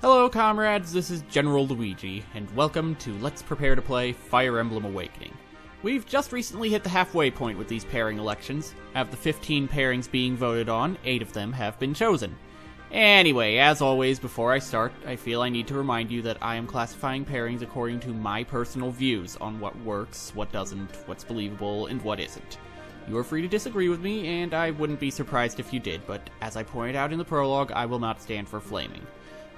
Hello comrades, this is General Luigi, and welcome to Let's Prepare to Play Fire Emblem Awakening. We've just recently hit the halfway point with these pairing elections. Of the 15 pairings being voted on, 8 of them have been chosen. Anyway, as always, before I start, I feel I need to remind you that I am classifying pairings according to my personal views on what works, what doesn't, what's believable, and what isn't. You are free to disagree with me, and I wouldn't be surprised if you did, but as I pointed out in the prologue, I will not stand for flaming.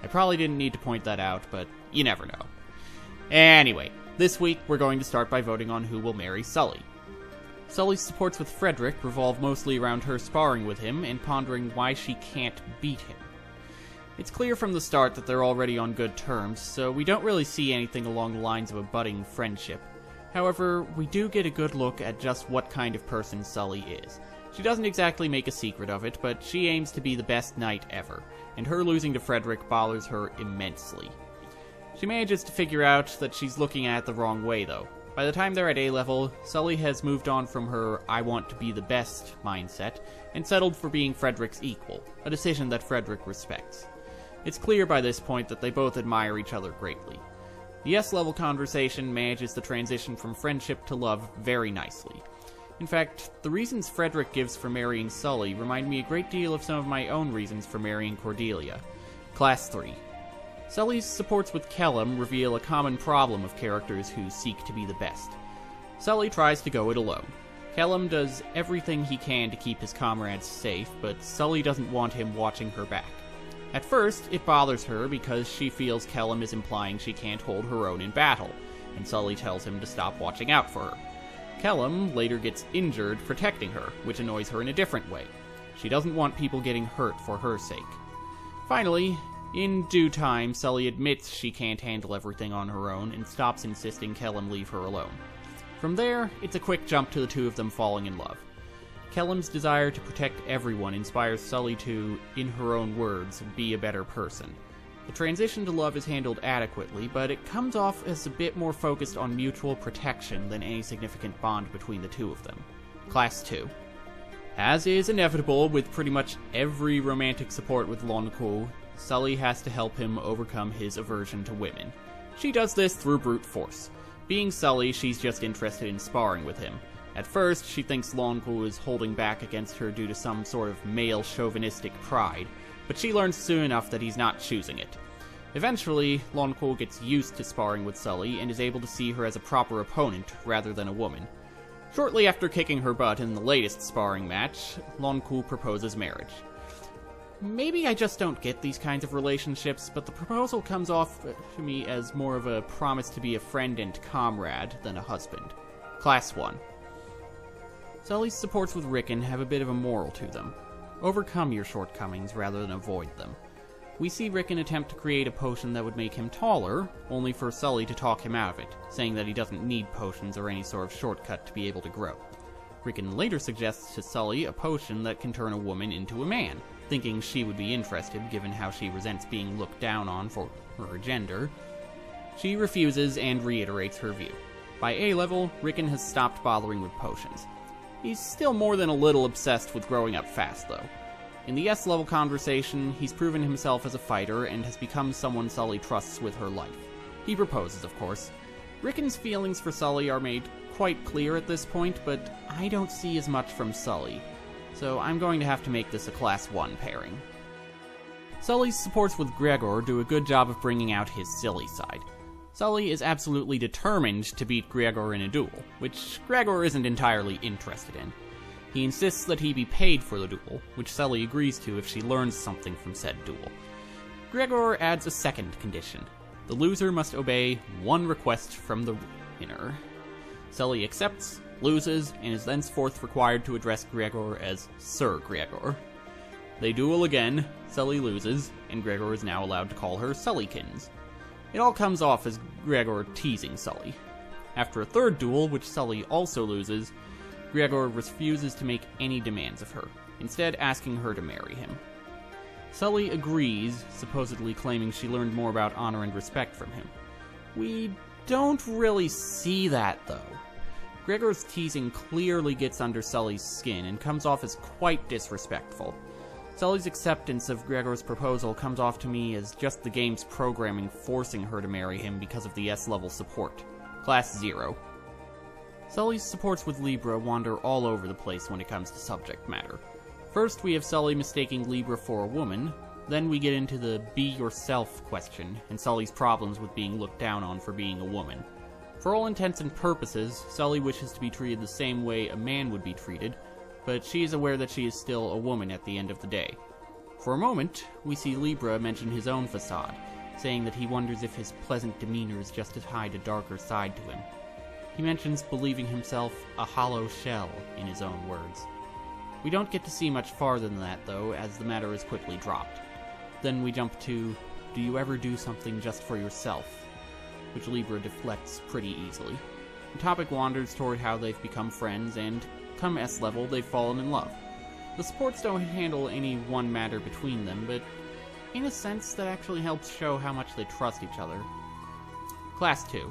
I probably didn't need to point that out, but you never know. Anyway, this week we're going to start by voting on who will marry Sully. Sully's supports with Frederick revolve mostly around her sparring with him and pondering why she can't beat him. It's clear from the start that they're already on good terms, so we don't really see anything along the lines of a budding friendship. However, we do get a good look at just what kind of person Sully is. She doesn't exactly make a secret of it, but she aims to be the best knight ever, and her losing to Frederick bothers her immensely. She manages to figure out that she's looking at it the wrong way, though. By the time they're at A level, Sully has moved on from her I want to be the best mindset, and settled for being Frederick's equal, a decision that Frederick respects. It's clear by this point that they both admire each other greatly. The S-level conversation manages the transition from friendship to love very nicely. In fact, the reasons Frederick gives for marrying Sully remind me a great deal of some of my own reasons for marrying Cordelia. Class 3. Sully's supports with Kellum reveal a common problem of characters who seek to be the best. Sully tries to go it alone. Kellum does everything he can to keep his comrades safe, but Sully doesn't want him watching her back. At first, it bothers her because she feels Kellum is implying she can't hold her own in battle, and Sully tells him to stop watching out for her. Kellum later gets injured protecting her, which annoys her in a different way. She doesn't want people getting hurt for her sake. Finally, in due time, Sully admits she can't handle everything on her own and stops insisting Kellum leave her alone. From there, it's a quick jump to the two of them falling in love. Kellum's desire to protect everyone inspires Sully to, in her own words, be a better person. The transition to love is handled adequately, but it comes off as a bit more focused on mutual protection than any significant bond between the two of them. Class 2. As is inevitable with pretty much every romantic support with Lon'qu, Sully has to help him overcome his aversion to women. She does this through brute force. Being Sully, she's just interested in sparring with him. At first, she thinks Lon'qu is holding back against her due to some sort of male chauvinistic pride, but she learns soon enough that he's not choosing it. Eventually, Lon'qu gets used to sparring with Sully and is able to see her as a proper opponent rather than a woman. Shortly after kicking her butt in the latest sparring match, Lon'qu proposes marriage. Maybe I just don't get these kinds of relationships, but the proposal comes off to me as more of a promise to be a friend and comrade than a husband. Class 1. Sully's supports with Rickon have a bit of a moral to them. Overcome your shortcomings rather than avoid them. We see Rickon attempt to create a potion that would make him taller, only for Sully to talk him out of it, saying that he doesn't need potions or any sort of shortcut to be able to grow. Rickon later suggests to Sully a potion that can turn a woman into a man, thinking she would be interested given how she resents being looked down on for her gender. She refuses and reiterates her view. By A level, Rickon has stopped bothering with potions. He's still more than a little obsessed with growing up fast, though. In the S-level conversation, he's proven himself as a fighter and has become someone Sully trusts with her life. He proposes, of course. Rickon's feelings for Sully are made quite clear at this point, but I don't see as much from Sully, so I'm going to have to make this a Class 1 pairing. Sully's supports with Gregor do a good job of bringing out his silly side. Sully is absolutely determined to beat Gregor in a duel, which Gregor isn't entirely interested in. He insists that he be paid for the duel, which Sully agrees to if she learns something from said duel. Gregor adds a second condition. The loser must obey one request from the winner. Sully accepts, loses, and is thenceforth required to address Gregor as Sir Gregor. They duel again, Sully loses, and Gregor is now allowed to call her Sullykins. It all comes off as Gregor teasing Sully. After a third duel, which Sully also loses, Gregor refuses to make any demands of her, instead asking her to marry him. Sully agrees, supposedly claiming she learned more about honor and respect from him. We don't really see that, though. Gregor's teasing clearly gets under Sully's skin and comes off as quite disrespectful. Sully's acceptance of Gregor's proposal comes off to me as just the game's programming forcing her to marry him because of the S-level support. Class 0. Sully's supports with Libra wander all over the place when it comes to subject matter. First, we have Sully mistaking Libra for a woman, then we get into the be yourself question, and Sully's problems with being looked down on for being a woman. For all intents and purposes, Sully wishes to be treated the same way a man would be treated, but she is aware that she is still a woman at the end of the day. For a moment, we see Libra mention his own facade, saying that he wonders if his pleasant demeanor is just to hide a darker side to him. He mentions believing himself a hollow shell, in his own words. We don't get to see much farther than that, though, as the matter is quickly dropped. Then we jump to, do you ever do something just for yourself? Which Libra deflects pretty easily. The topic wanders toward how they've become friends, and come S-level, they've fallen in love. The supports don't handle any one matter between them, but in a sense that actually helps show how much they trust each other. Class 2.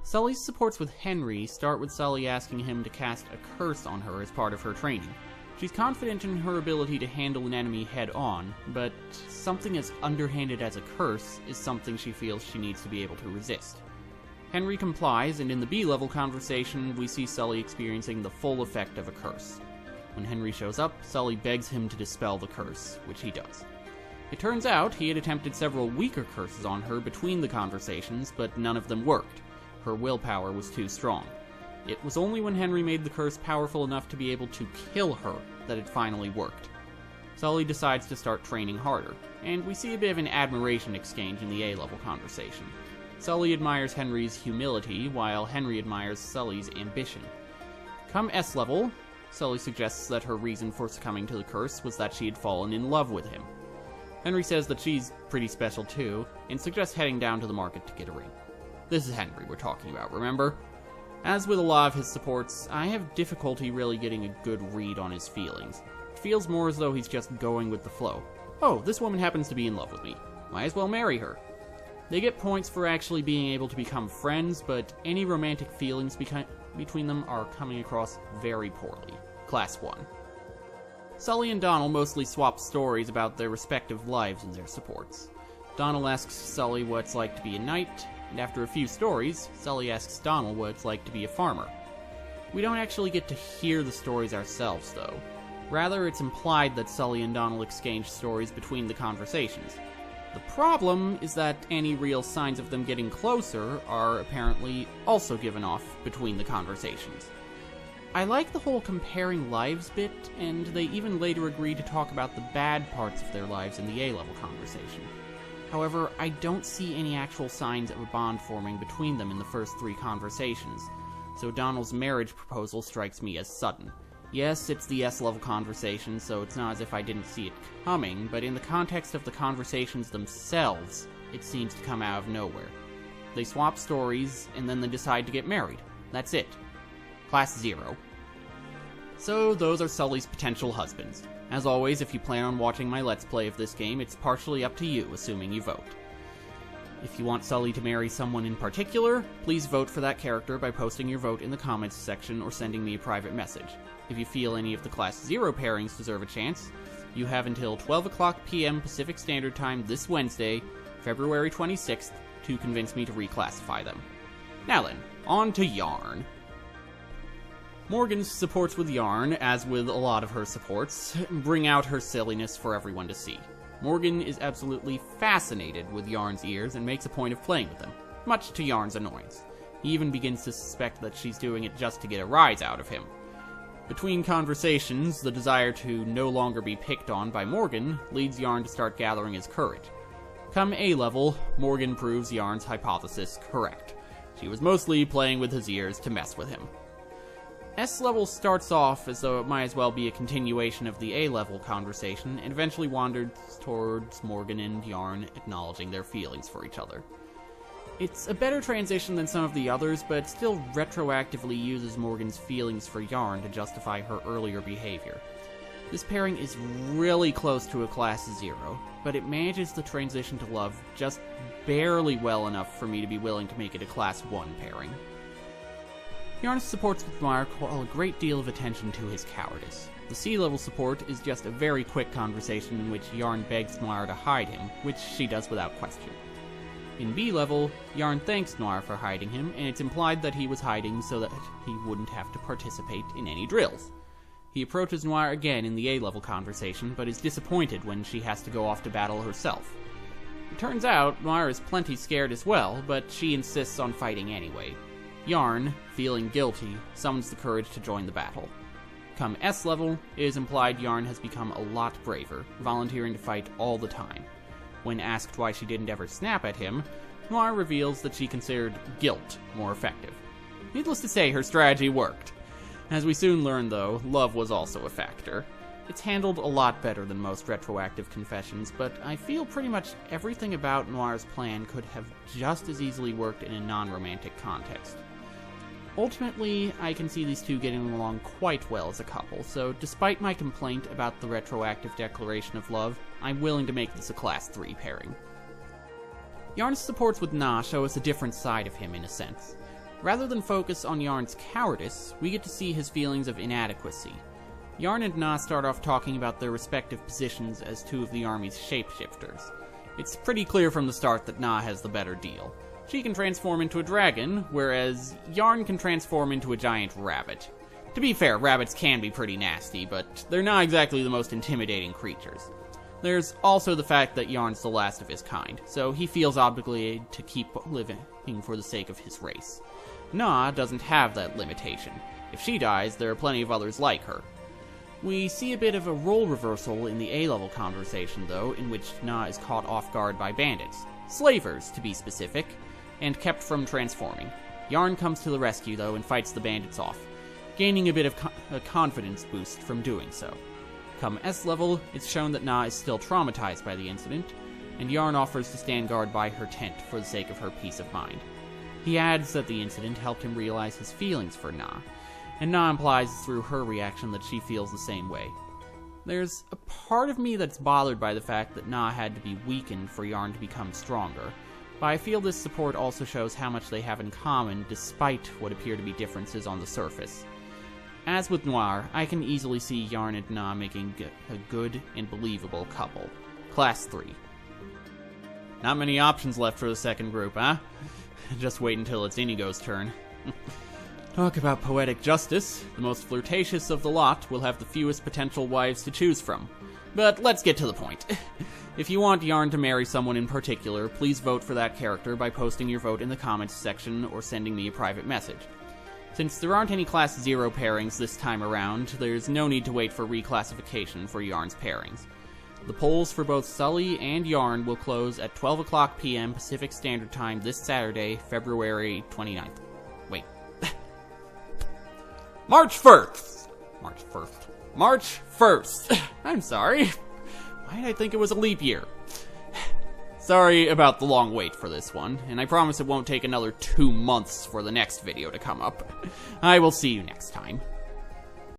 Sully's supports with Henry start with Sully asking him to cast a curse on her as part of her training. She's confident in her ability to handle an enemy head-on, but something as underhanded as a curse is something she feels she needs to be able to resist. Henry complies, and in the B-level conversation, we see Sully experiencing the full effect of a curse. When Henry shows up, Sully begs him to dispel the curse, which he does. It turns out he had attempted several weaker curses on her between the conversations, but none of them worked. Her willpower was too strong. It was only when Henry made the curse powerful enough to be able to kill her that it finally worked. Sully decides to start training harder, and we see a bit of an admiration exchange in the A-level conversation. Sully admires Henry's humility, while Henry admires Sully's ambition. Come S-level, Sully suggests that her reason for succumbing to the curse was that she had fallen in love with him. Henry says that she's pretty special too, and suggests heading down to the market to get a ring. This is Henry we're talking about, remember? As with a lot of his supports, I have difficulty really getting a good read on his feelings. It feels more as though he's just going with the flow. Oh, this woman happens to be in love with me. Might as well marry her. They get points for actually being able to become friends, but any romantic feelings between them are coming across very poorly. Class 1. Sully and Donald mostly swap stories about their respective lives and their supports. Donald asks Sully what it's like to be a knight, and after a few stories, Sully asks Donald what it's like to be a farmer. We don't actually get to hear the stories ourselves, though. Rather, it's implied that Sully and Donald exchange stories between the conversations. The problem is that any real signs of them getting closer are apparently also given off between the conversations. I like the whole comparing lives bit, and they even later agree to talk about the bad parts of their lives in the A-level conversation. However, I don't see any actual signs of a bond forming between them in the first 3 conversations, so Donald's marriage proposal strikes me as sudden. Yes, it's the S-level conversation, so it's not as if I didn't see it coming, but in the context of the conversations themselves, it seems to come out of nowhere. They swap stories, and then they decide to get married. That's it. Class 0. So those are Sully's potential husbands. As always, if you plan on watching my Let's Play of this game, it's partially up to you, assuming you vote. If you want Sully to marry someone in particular, please vote for that character by posting your vote in the comments section or sending me a private message. If you feel any of the Class 0 pairings deserve a chance, you have until 12 o'clock p.m. Pacific Standard Time this Wednesday, February 26th, to convince me to reclassify them. Now then, on to Yarn. Morgan's supports with Yarn, as with a lot of her supports, bring out her silliness for everyone to see. Morgan is absolutely fascinated with Yarn's ears and makes a point of playing with them, much to Yarn's annoyance. He even begins to suspect that she's doing it just to get a rise out of him. Between conversations, the desire to no longer be picked on by Morgan leads Yarn to start gathering his courage. Come A-level, Morgan proves Yarn's hypothesis correct. She was mostly playing with his ears to mess with him. S-level starts off as though it might as well be a continuation of the A-level conversation, and eventually wanders towards Morgan and Yarn acknowledging their feelings for each other. It's a better transition than some of the others, but still retroactively uses Morgan's feelings for Yarn to justify her earlier behavior. This pairing is really close to a Class 0, but it manages the transition to love just barely well enough for me to be willing to make it a Class 1 pairing. Yarn's supports with Noir call a great deal of attention to his cowardice. The C-level support is just a very quick conversation in which Yarn begs Noir to hide him, which she does without question. In B-level, Yarn thanks Noir for hiding him, and it's implied that he was hiding so that he wouldn't have to participate in any drills. He approaches Noir again in the A-level conversation, but is disappointed when she has to go off to battle herself. It turns out, Noir is plenty scared as well, but she insists on fighting anyway. Yarn, feeling guilty, summons the courage to join the battle. Come S-level, it is implied Yarn has become a lot braver, volunteering to fight all the time. When asked why she didn't ever snap at him, Noir reveals that she considered guilt more effective. Needless to say, her strategy worked. As we soon learn, though, love was also a factor. It's handled a lot better than most retroactive confessions, but I feel pretty much everything about Noir's plan could have just as easily worked in a non-romantic context. Ultimately, I can see these two getting along quite well as a couple, so despite my complaint about the retroactive declaration of love, I'm willing to make this a Class 3 pairing. Yarn's supports with Na show us a different side of him in a sense. Rather than focus on Yarn's cowardice, we get to see his feelings of inadequacy. Yarn and Na start off talking about their respective positions as two of the army's shapeshifters. It's pretty clear from the start that Na has the better deal. She can transform into a dragon, whereas Yarn can transform into a giant rabbit. To be fair, rabbits can be pretty nasty, but they're not exactly the most intimidating creatures. There's also the fact that Yarn's the last of his kind, so he feels obligated to keep living for the sake of his race. Na doesn't have that limitation. If she dies, there are plenty of others like her. We see a bit of a role reversal in the A-level conversation, though, in which Na is caught off guard by bandits. Slavers, to be specific, and kept from transforming. Yarn comes to the rescue, though, and fights the bandits off, gaining a bit of a confidence boost from doing so. Come S-level, it's shown that Na is still traumatized by the incident, and Yarn offers to stand guard by her tent for the sake of her peace of mind. He adds that the incident helped him realize his feelings for Na, and Na implies through her reaction that she feels the same way. There's a part of me that's bothered by the fact that Na had to be weakened for Yarn to become stronger, but I feel this support also shows how much they have in common despite what appear to be differences on the surface. As with Noir, I can easily see Yarn and Na making a good and believable couple. Class 3. Not many options left for the second group, huh? Just wait until it's Inigo's turn. Talk about poetic justice. The most flirtatious of the lot will have the fewest potential wives to choose from. But let's get to the point. If you want Yarn to marry someone in particular, please vote for that character by posting your vote in the comments section or sending me a private message. Since there aren't any Class 0 pairings this time around, there's no need to wait for reclassification for Yarn's pairings. The polls for both Sully and Yarn will close at 12 o'clock p.m. Pacific Standard Time this Saturday, February 29th. Wait. March 1st! March 1st! I'm sorry. Why did I think it was a leap year? Sorry about the long wait for this one, and I promise it won't take another 2 months for the next video to come up. I will see you next time.